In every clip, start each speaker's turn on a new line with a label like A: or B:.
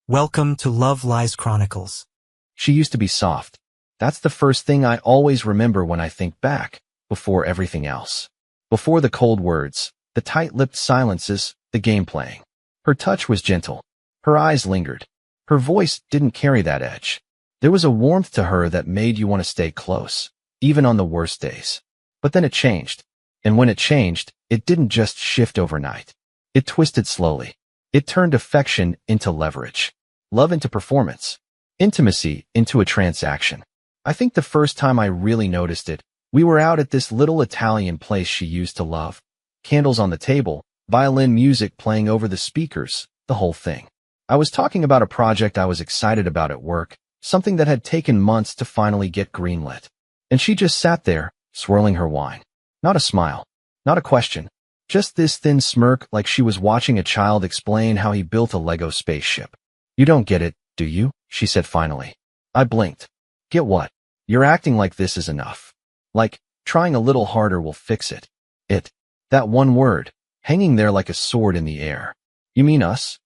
A: Welcome to Love Lies Chronicles.
B: She used to be soft. That's the first thing I always remember when I think back, before everything else. Before the cold words, the tight-lipped silences, the game playing. Her touch was gentle. Her eyes lingered. Her voice didn't carry that edge. There was a warmth to her that made you want to stay close, even on the worst days. But then it changed. And when it changed, it didn't just shift overnight. It twisted slowly. It turned affection into leverage, love into performance, intimacy into a transaction. I think the first time I really noticed it, we were out at this little Italian place she used to love. Candles on the table, violin music playing over the speakers, the whole thing. I was talking about a project I was excited about at work, something that had taken months to finally get greenlit. And she just sat there, swirling her wine. Not a smile, not a question. Just this thin smirk like she was watching a child explain how he built a Lego spaceship. "You don't get it, do you?" she said finally. I blinked. "Get what? You're acting like this is enough. Like, trying a little harder will fix it. That one word, hanging there like a sword in the air. You mean us?"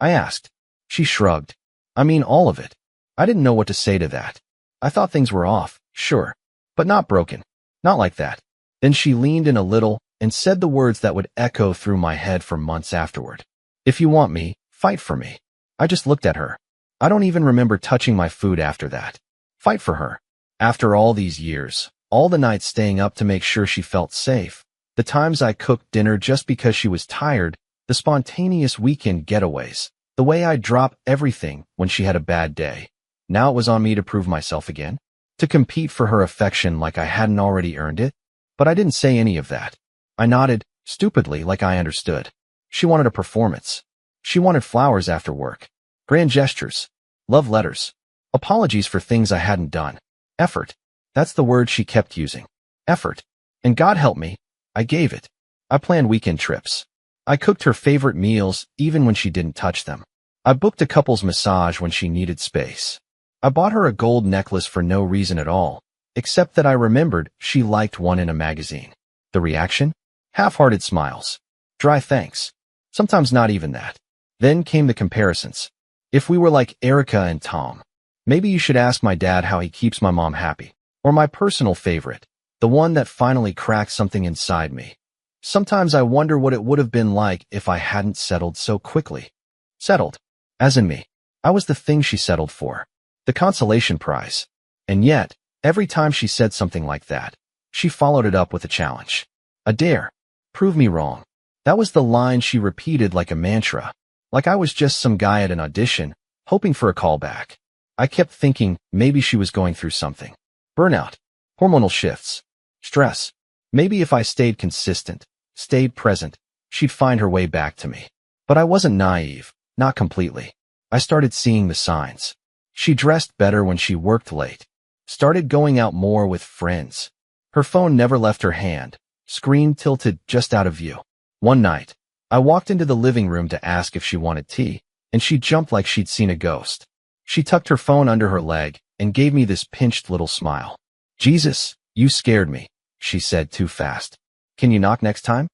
B: I asked. She shrugged. "I mean all of it." I didn't know what to say to that. I thought things were off, sure, but not broken. Not like that. Then she leaned in a little and said the words that would echo through my head for months afterward. "If you want me, fight for me." I just looked at her. I don't even remember touching my food after that. Fight for her. After all these years, all the nights staying up to make sure she felt safe, the times I cooked dinner just because she was tired, the spontaneous weekend getaways, the way I dropped everything when she had a bad day. Now it was on me to prove myself again, to compete for her affection like I hadn't already earned it. But I didn't say any of that. I nodded, stupidly, like I understood. She wanted a performance. She wanted flowers after work. Grand gestures. Love letters. Apologies for things I hadn't done. Effort. That's the word she kept using. Effort. And God help me, I gave it. I planned weekend trips. I cooked her favorite meals even when she didn't touch them. I booked a couple's massage when she needed space. I bought her a gold necklace for no reason at all, except that I remembered she liked one in a magazine. The reaction? Half-hearted smiles. Dry thanks. Sometimes not even that. Then came the comparisons. If we were like Erica and Tom, maybe you should ask my dad how he keeps my mom happy. Or my personal favorite, the one that finally cracked something inside me. Sometimes I wonder what it would have been like if I hadn't settled so quickly. Settled. As in me. I was the thing she settled for. The consolation prize. And yet, every time she said something like that, she followed it up with a challenge. A dare. Prove me wrong. That was the line she repeated like a mantra. Like I was just some guy at an audition, hoping for a callback. I kept thinking maybe she was going through something. Burnout. Hormonal shifts. Stress. Maybe if I stayed consistent, stayed present, she'd find her way back to me. But I wasn't naive. Not completely. I started seeing the signs. She dressed better when she worked late. Started going out more with friends. Her phone never left her hand, screen tilted just out of view. One night, I walked into the living room to ask if she wanted tea, and she jumped like she'd seen a ghost. She tucked her phone under her leg and gave me this pinched little smile. "Jesus, you scared me," she said too fast. "Can you knock next time?"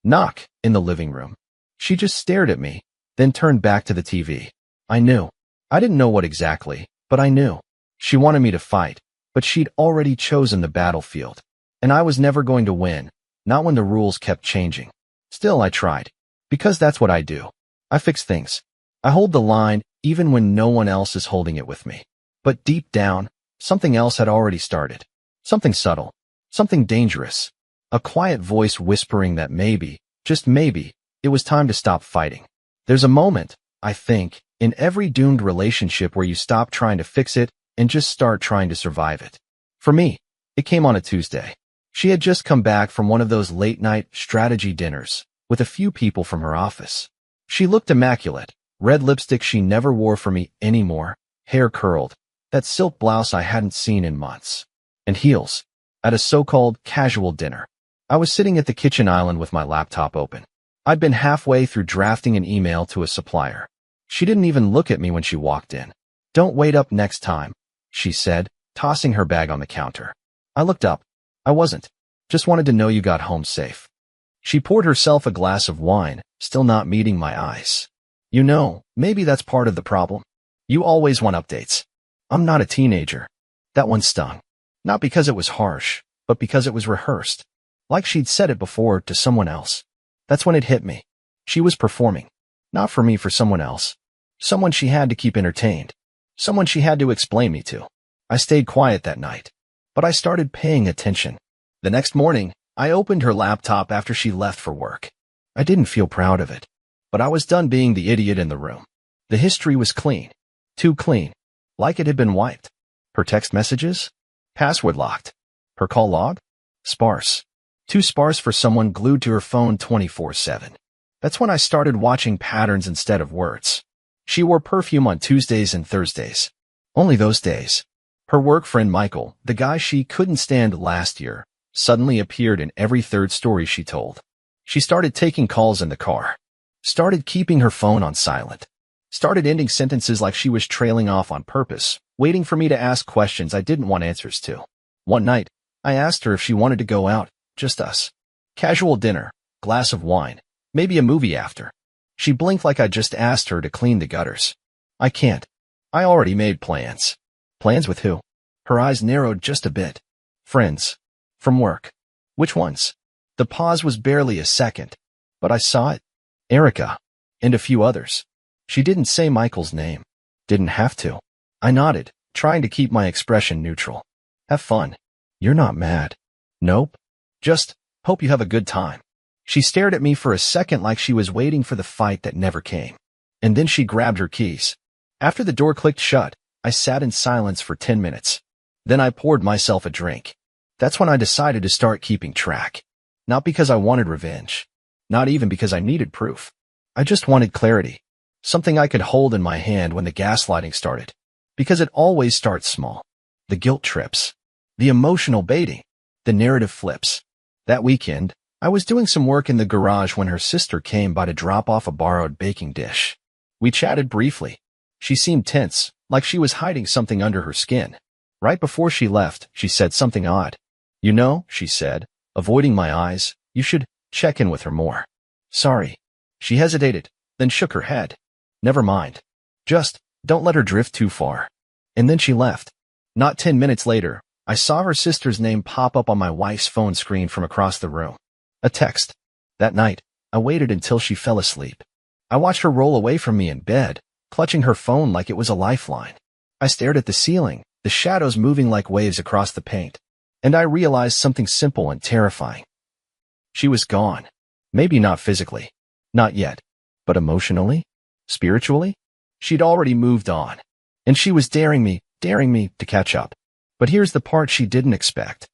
B: Knock, in the living room. She just stared at me, then turned back to the TV. I knew. I didn't know what exactly, but I knew. She wanted me to fight, but she'd already chosen the battlefield. And I was never going to win, not when the rules kept changing. Still, I tried. Because that's what I do. I fix things. I hold the line, even when no one else is holding it with me. But deep down, something else had already started. Something subtle. Something dangerous. A quiet voice whispering that maybe, just maybe, it was time to stop fighting. There's a moment, I think, in every doomed relationship where you stop trying to fix it and just start trying to survive it. For me, it came on a Tuesday. She had just come back from one of those late-night strategy dinners with a few people from her office. She looked immaculate, red lipstick she never wore for me anymore, hair curled, that silk blouse I hadn't seen in months, and heels, at a so-called casual dinner. I was sitting at the kitchen island with my laptop open. I'd been halfway through drafting an email to a supplier. She didn't even look at me when she walked in. "Don't wait up next time," she said, tossing her bag on the counter. I looked up. I wasn't. Just wanted to know you got home safe. She poured herself a glass of wine, still not meeting my eyes. Maybe that's part of the problem. You always want updates. I'm not a teenager. That one stung. Not because it was harsh, but because it was rehearsed. Like she'd said it before to someone else. That's when it hit me. She was performing. Not for me, for someone else. Someone she had to keep entertained. Someone she had to explain me to. I stayed quiet that night. But I started paying attention. The next morning, I opened her laptop after she left for work. I didn't feel proud of it. But I was done being the idiot in the room. The history was clean. Too clean. Like it had been wiped. Her text messages? Password locked. Her call log? Sparse. Too sparse for someone glued to her phone 24/7. That's when I started watching patterns instead of words. She wore perfume on Tuesdays and Thursdays. Only those days. Her work friend Michael, the guy she couldn't stand last year, suddenly appeared in every third story she told. She started taking calls in the car. Started keeping her phone on silent. Started ending sentences like she was trailing off on purpose, waiting for me to ask questions I didn't want answers to. One night, I asked her if she wanted to go out, just us. Casual dinner, glass of wine, maybe a movie after. She blinked like I just asked her to clean the gutters. I can't. I already made plans. Plans with who? Her eyes narrowed just a bit. Friends. From work. Which ones? The pause was barely a second, but I saw it. Erica. And a few others. She didn't say Michael's name. Didn't have to. I nodded, trying to keep my expression neutral. Have fun. You're not mad. Nope. Just, hope you have a good time. She stared at me for a second like she was waiting for the fight that never came. And then she grabbed her keys. After the door clicked shut, I sat in silence for 10 minutes. Then I poured myself a drink. That's when I decided to start keeping track. Not because I wanted revenge. Not even because I needed proof. I just wanted clarity. Something I could hold in my hand when the gaslighting started. Because it always starts small. The guilt trips. The emotional baiting. The narrative flips. That weekend, I was doing some work in the garage when her sister came by to drop off a borrowed baking dish. We chatted briefly. She seemed tense, like she was hiding something under her skin. Right before she left, she said something odd. She said, avoiding my eyes, you should check in with her more. Sorry. She hesitated, then shook her head. Never mind. Just, don't let her drift too far. And then she left. Not 10 minutes later, I saw her sister's name pop up on my wife's phone screen from across the room. A text. That night, I waited until she fell asleep. I watched her roll away from me in bed, clutching her phone like it was a lifeline. I stared at the ceiling, the shadows moving like waves across the paint. And I realized something simple and terrifying. She was gone. Maybe not physically. Not yet. But emotionally? Spiritually? She'd already moved on. And she was daring me to catch up. But here's the part she didn't expect.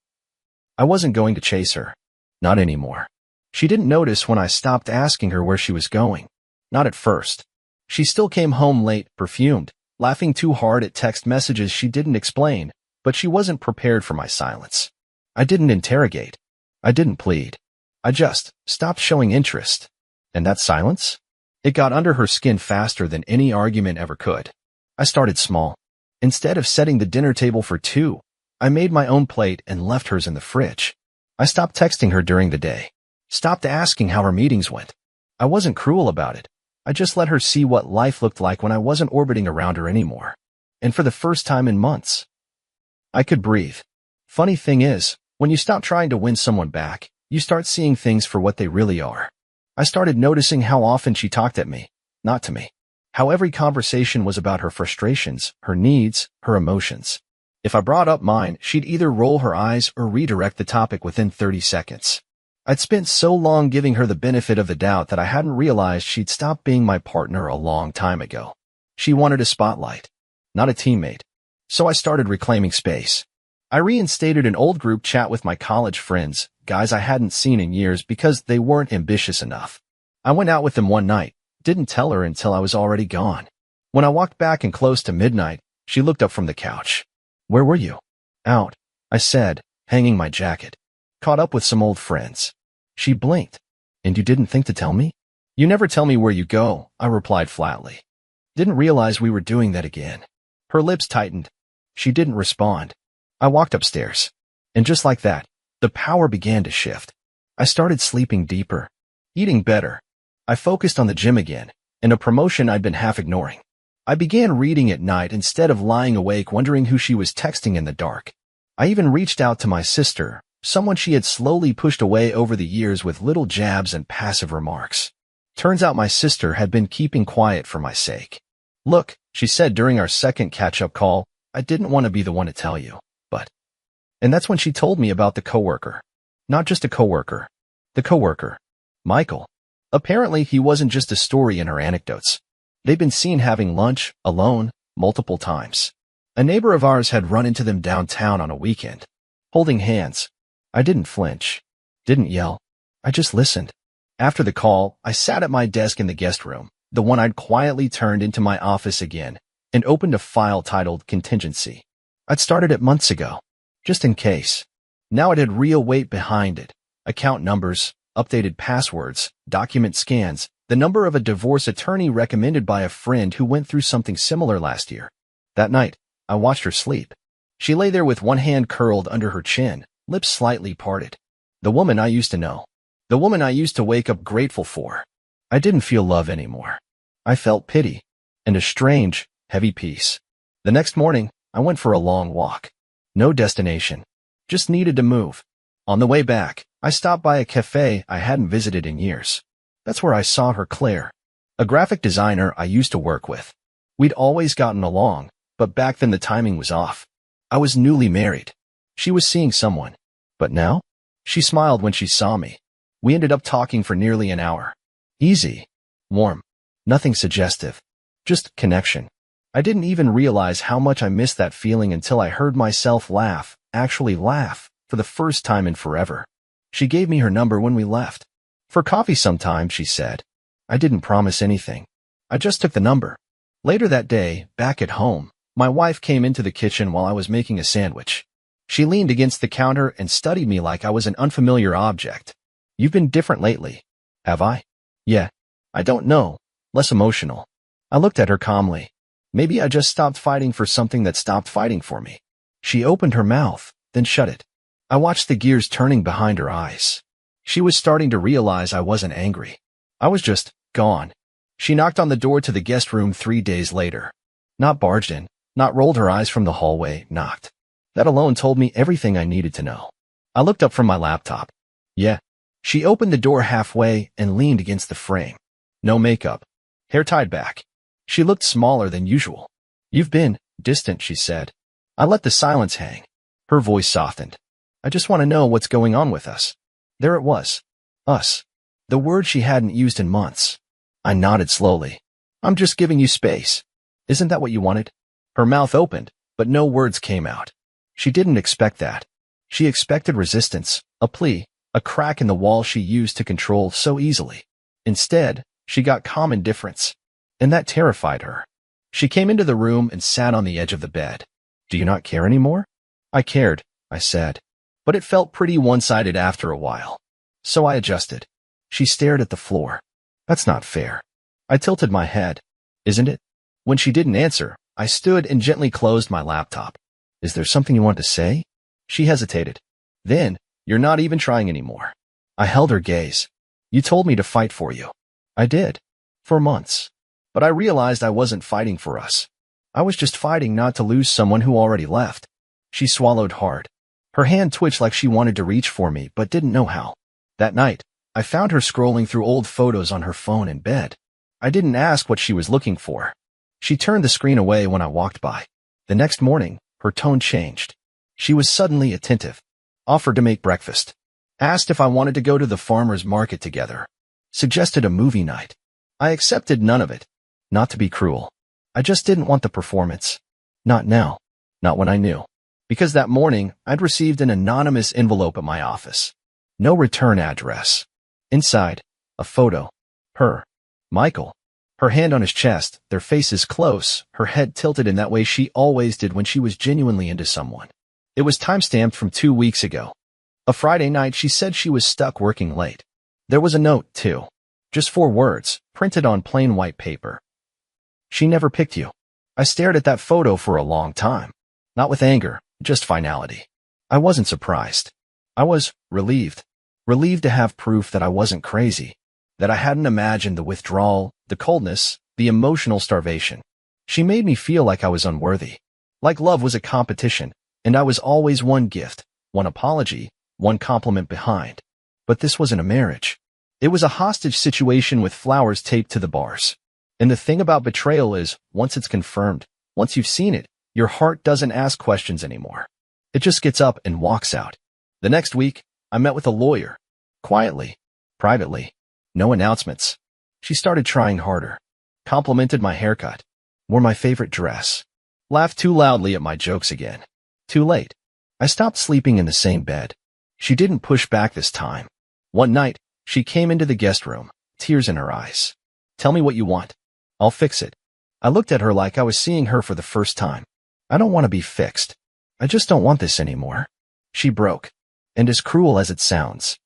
B: I wasn't going to chase her. Not anymore. She didn't notice when I stopped asking her where she was going. Not at first. She still came home late, perfumed, laughing too hard at text messages she didn't explain, but she wasn't prepared for my silence. I didn't interrogate. I didn't plead. I just stopped showing interest. And that silence? It got under her skin faster than any argument ever could. I started small. Instead of setting the dinner table for two, I made my own plate and left hers in the fridge. I stopped texting her during the day. Stopped asking how her meetings went. I wasn't cruel about it. I just let her see what life looked like when I wasn't orbiting around her anymore. And for the first time in months, I could breathe. Funny thing is, when you stop trying to win someone back, you start seeing things for what they really are. I started noticing how often she talked at me, not to me. How every conversation was about her frustrations, her needs, her emotions. If I brought up mine, she'd either roll her eyes or redirect the topic within 30 seconds. I'd spent so long giving her the benefit of the doubt that I hadn't realized she'd stopped being my partner a long time ago. She wanted a spotlight, not a teammate. So I started reclaiming space. I reinstated an old group chat with my college friends, guys I hadn't seen in years because they weren't ambitious enough. I went out with them one night, didn't tell her until I was already gone. When I walked back and close to midnight, she looked up from the couch. Where were you? Out, I said, hanging my jacket. Caught up with some old friends. She blinked. And you didn't think to tell me? You never tell me where you go, I replied flatly. Didn't realize we were doing that again. Her lips tightened. She didn't respond. I walked upstairs. And just like that, the power began to shift. I started sleeping deeper. Eating better. I focused on the gym again. and a promotion I'd been half ignoring. I began reading at night instead of lying awake wondering who she was texting in the dark. I even reached out to my sister, someone she had slowly pushed away over the years with little jabs and passive remarks. Turns out my sister had been keeping quiet for my sake. "Look," she said during our second catch-up call, "I didn't want to be the one to tell you, but..." And that's when she told me about the coworker. Not just a coworker. The coworker. Michael. Apparently, he wasn't just a story in her anecdotes. They'd been seen having lunch, alone, multiple times. A neighbor of ours had run into them downtown on a weekend. Holding hands. I didn't flinch. Didn't yell. I just listened. After the call, I sat at my desk in the guest room, the one I'd quietly turned into my office again, and opened a file titled Contingency. I'd started it months ago, just in case. Now it had real weight behind it. Account numbers, updated passwords, document scans, the number of a divorce attorney recommended by a friend who went through something similar last year. That night, I watched her sleep. She lay there with one hand curled under her chin, lips slightly parted. The woman I used to know. The woman I used to wake up grateful for. I didn't feel love anymore. I felt pity, and a strange, heavy peace. The next morning, I went for a long walk. No destination. Just needed to move. On the way back, I stopped by a cafe I hadn't visited in years. That's where I saw her, Claire, a graphic designer I used to work with. We'd always gotten along, but back then the timing was off. I was newly married. She was seeing someone. But now? She smiled when she saw me. We ended up talking for nearly an hour. Easy. Warm. Nothing suggestive. Just connection. I didn't even realize how much I missed that feeling until I heard myself laugh, actually laugh, for the first time in forever. She gave me her number when we left. "For coffee sometime," she said. I didn't promise anything. I just took the number. Later that day, back at home, my wife came into the kitchen while I was making a sandwich. She leaned against the counter and studied me like I was an unfamiliar object. "You've been different lately." "Have I?" "Yeah. I don't know. Less emotional." I looked at her calmly. Maybe I just stopped fighting for something that stopped fighting for me. She opened her mouth, then shut it. I watched the gears turning behind her eyes. She was starting to realize I wasn't angry. I was just gone. She knocked on the door to the guest room 3 days later. Not barged in, not rolled her eyes from the hallway, knocked. That alone told me everything I needed to know. I looked up from my laptop. "Yeah." She opened the door halfway and leaned against the frame. No makeup. Hair tied back. She looked smaller than usual. "You've been distant," she said. I let the silence hang. Her voice softened. "I just want to know what's going on with us." There it was. Us. The word she hadn't used in months. I nodded slowly. "I'm just giving you space. Isn't that what you wanted?" Her mouth opened, but no words came out. She didn't expect that. She expected resistance, a plea, a crack in the wall she used to control so easily. Instead, she got calm indifference. And that terrified her. She came into the room and sat on the edge of the bed. "Do you not care anymore?" "I cared," I said. But it felt pretty one-sided after a while. So I adjusted. She stared at the floor. "That's not fair." I tilted my head. "Isn't it?" When she didn't answer, I stood and gently closed my laptop. "Is there something you want to say?" She hesitated. Then, "You're not even trying anymore." I held her gaze. "You told me to fight for you." I did. For months. But I realized I wasn't fighting for us. I was just fighting not to lose someone who already left. She swallowed hard. Her hand twitched like she wanted to reach for me, but didn't know how. That night, I found her scrolling through old photos on her phone in bed. I didn't ask what she was looking for. She turned the screen away when I walked by. The next morning, her tone changed. She was suddenly attentive. Offered to make breakfast. Asked if I wanted to go to the farmer's market together. Suggested a movie night. I accepted none of it. Not to be cruel. I just didn't want the performance. Not now. Not when I knew. Because that morning, I'd received an anonymous envelope at my office. No return address. Inside, a photo. Her. Michael. Her hand on his chest, their faces close, her head tilted in that way she always did when she was genuinely into someone. It was time-stamped from 2 weeks ago. A Friday night, she said she was stuck working late. There was a note, too. Just 4 words, printed on plain white paper. "She never picked you." I stared at that photo for a long time. Not with anger, just finality. I wasn't surprised. I was relieved. Relieved to have proof that I wasn't crazy. That I hadn't imagined the withdrawal, the coldness, the emotional starvation. She made me feel like I was unworthy. Like love was a competition, and I was always one gift, one apology, one compliment behind. But this wasn't a marriage. It was a hostage situation with flowers taped to the bars. And the thing about betrayal is, once it's confirmed, once you've seen it, your heart doesn't ask questions anymore. It just gets up and walks out. The next week, I met with a lawyer. Quietly. Privately. No announcements. She started trying harder. Complimented my haircut. Wore my favorite dress. Laughed too loudly at my jokes again. Too late. I stopped sleeping in the same bed. She didn't push back this time. One night, she came into the guest room, tears in her eyes. Tell me what you want. I'll fix it. I looked at her like I was seeing her for the first time. I don't want to be fixed. I just don't want this anymore. She broke. And as cruel as it sounds,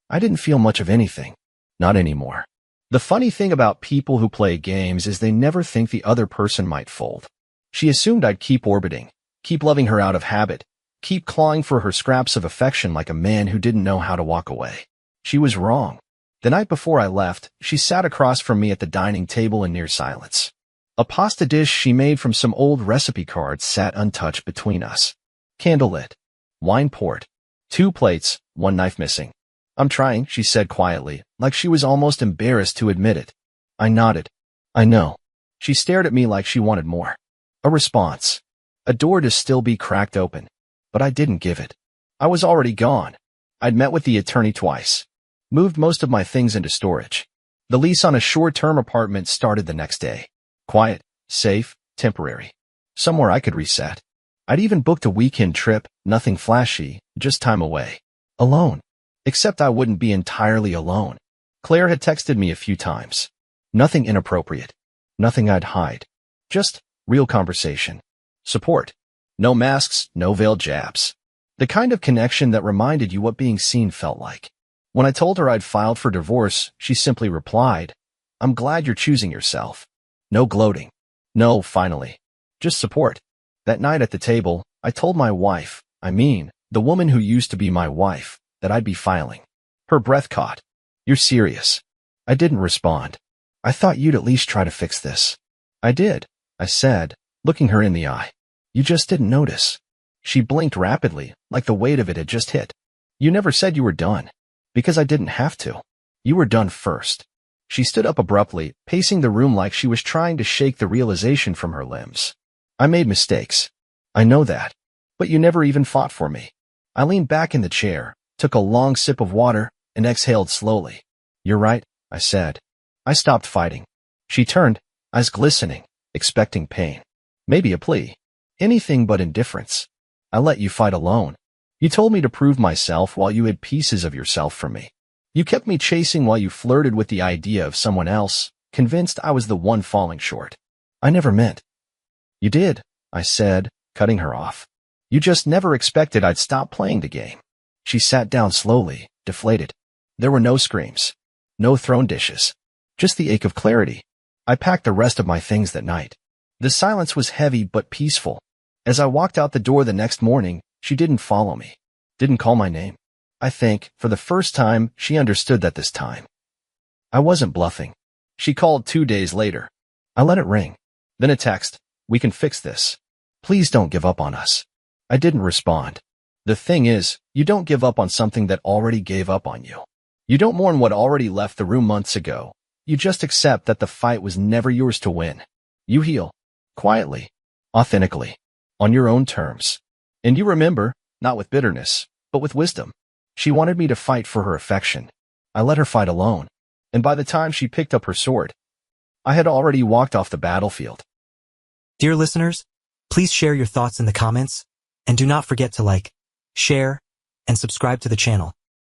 B: I didn't feel much of anything. Not anymore. The funny thing about people who play games is they never think the other person might fold. She assumed I'd keep orbiting, keep loving her out of habit, keep clawing for her scraps of affection like a man who didn't know how to walk away. She was wrong. The night before I left, she sat across from me at the dining table in near silence. A pasta dish she made from some old recipe cards sat untouched between us. Candle lit. Wine poured. 2 plates, 1 knife missing. I'm trying, she said quietly, like she was almost embarrassed to admit it. I nodded. I know. She stared at me like she wanted more. A response. A door to still be cracked open. But I didn't give it. I was already gone. I'd met with the attorney twice. Moved most of my things into storage. The lease on a short-term apartment started the next day. Quiet, safe, temporary. Somewhere I could reset. I'd even booked a weekend trip, nothing flashy, just time away. Alone. Except I wouldn't be entirely alone. Claire had texted me a few times. Nothing inappropriate. Nothing I'd hide. Just real conversation. Support. No masks, no veiled jabs. The kind of connection that reminded you what being seen felt like. When I told her I'd filed for divorce, she simply replied, I'm glad you're choosing yourself. No gloating. No, finally. Just support. That night at the table, I told my wife, the woman who used to be my wife, that I'd be filing. Her breath caught. You're serious. I didn't respond. I thought you'd at least try to fix this. I did, I said, looking her in the eye. You just didn't notice. She blinked rapidly, like the weight of it had just hit. You never said you were done. Because I didn't have to. You were done first. She stood up abruptly, pacing the room like she was trying to shake the realization from her limbs. I made mistakes. I know that. But you never even fought for me. I leaned back in the chair, took a long sip of water, and exhaled slowly. You're right, I said. I stopped fighting. She turned, eyes glistening, expecting pain. Maybe a plea. Anything but indifference. I let you fight alone. You told me to prove myself while you hid pieces of yourself from me. You kept me chasing while you flirted with the idea of someone else, convinced I was the one falling short. I never meant. You did, I said, cutting her off. You just never expected I'd stop playing the game. She sat down slowly, deflated. There were no screams. No thrown dishes. Just the ache of clarity. I packed the rest of my things that night. The silence was heavy but peaceful. As I walked out the door the next morning, she didn't follow me. Didn't call my name. I think, for the first time, she understood that this time. I wasn't bluffing. She called 2 days later. I let it ring. Then a text. We can fix this. Please don't give up on us. I didn't respond. The thing is, you don't give up on something that already gave up on you. You don't mourn what already left the room months ago. You just accept that the fight was never yours to win. You heal. Quietly. Authentically. On your own terms. And you remember, not with bitterness, but with wisdom. She wanted me to fight for her affection. I let her fight alone. And by the time she picked up her sword, I had already walked off the battlefield.
A: Dear listeners, please share your thoughts in the comments, and do not forget to like, share, and subscribe to the channel.